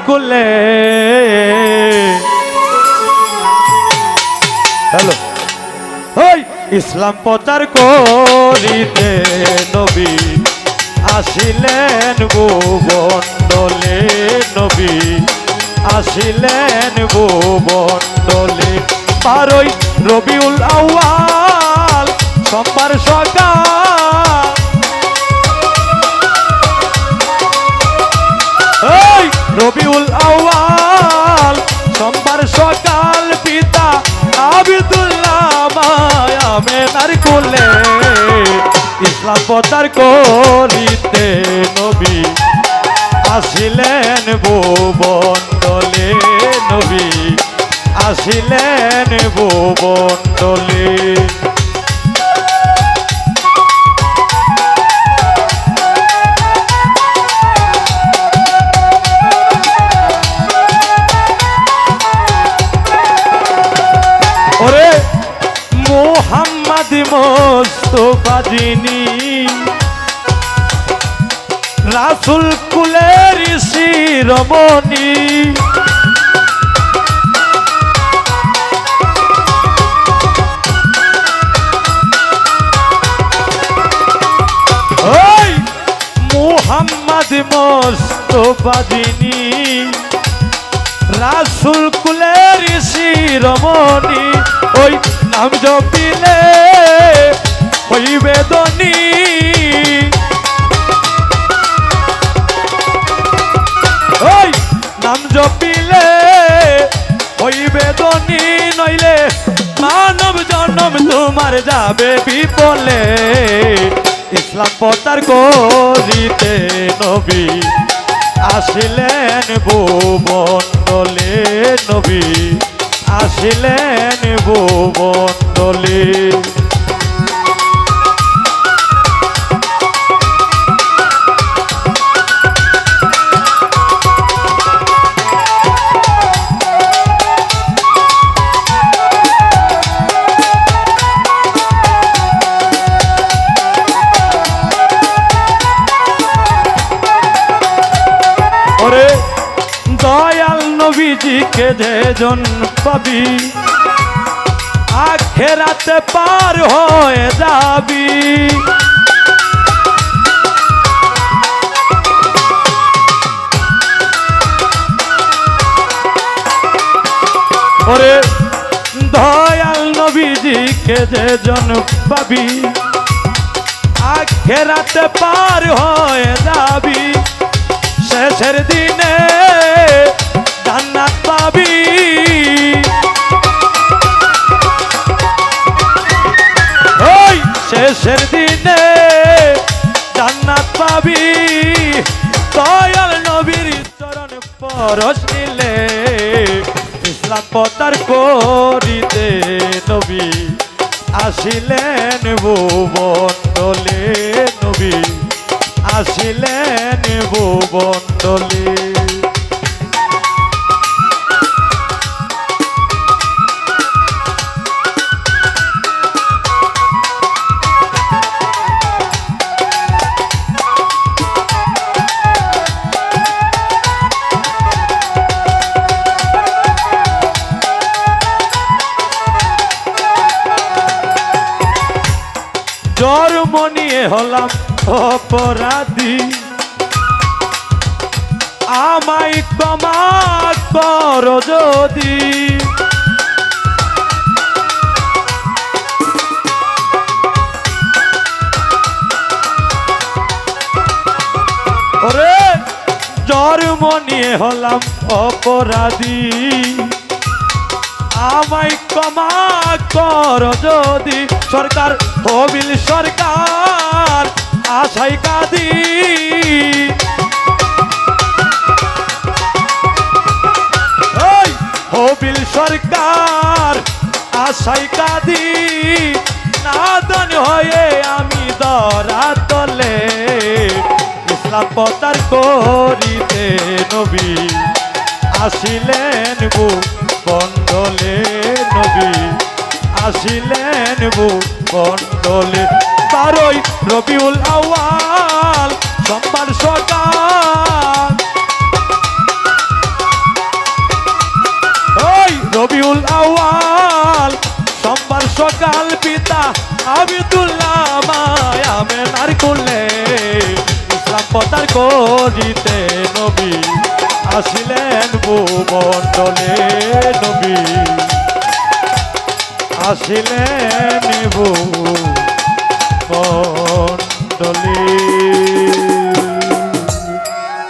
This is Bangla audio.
কুলে। হ্যালো, ওই ইসলাম প্রচার করিতে নবী আসিলেন ভুবনডলে, নবী আসিলেন ভুবনডলে। 12ই রবিউল আউয়াল সোমবার সকাল, এই রবিউল আউয়াল সোমবার সকাল, পিতা আব্দুল্লাহ মায় আমেনার কোলে। ইসলাম প্রচার করিতে নবী আসিলেন ভুবনডলে, নবী আসিলেন ভুবনডলে। ওরে মুহাম্মদ মুস্তাফা যিনি, রাসূল কুলের শিরোমণি। ওই মুহাম্মদ মুস্তাফা যিনি, রাসূল কুলের শিরোমণি। ওই নাম জপিলে হইবে ধনী, ওই নাম জপিলে হইবে ধনী, নইলে মানব জন্ম তোমার যাবে বিফলে। ইসলাম প্রচার করিতে নবী আসিলেন ভুবনডলে, নবী আসিলেন ভুবনডলে। ওরে দয়াল নবীজিকে যেজন পাবি, আখেরাতে পার হয়ে যাবি। ওরে দয়াল নবীজিকে যেজন পাবি, আখেরাতে পার হয়ে যাবি। শেষের দিনে জান্নাত পাবি, ওই শেষের দিনে জান্নাত পাবি। দয়াল নবীর চরণ পরশ নিলে, ইসলাম প্রচার করিতে নবী আসিলেন ভুবনডলে, নবী আসিলেন ভুবনডলে। জন্ম নিয়ে হলাম অপরাধী, আমায় ক্ষমা কর যদি। ওরে জন্ম নিয়ে হলাম অপরাধী, আমায় ক্ষমা কর যদি। সরকার হবিল সরকার আশাই কাঁদি, ওই হবিল সরকার আশাই কাঁদি। নাদন হয়ে আমি ধরা তলে, ইসলাম প্রচার করিতে নবী আসিলেন ভুবনডলে, নবী আসিলেন ভুবনডলে। 12ই রবিউল আউয়াল সোমবার সকাল, সকাল পিতা আবিদুল্লাহ মায় আমেনার কোলে ইসলাম প্রচার করিতে নবী আসিলেন ভূমণ্ডলে নবী আসিলেন ভূমণ্ডলে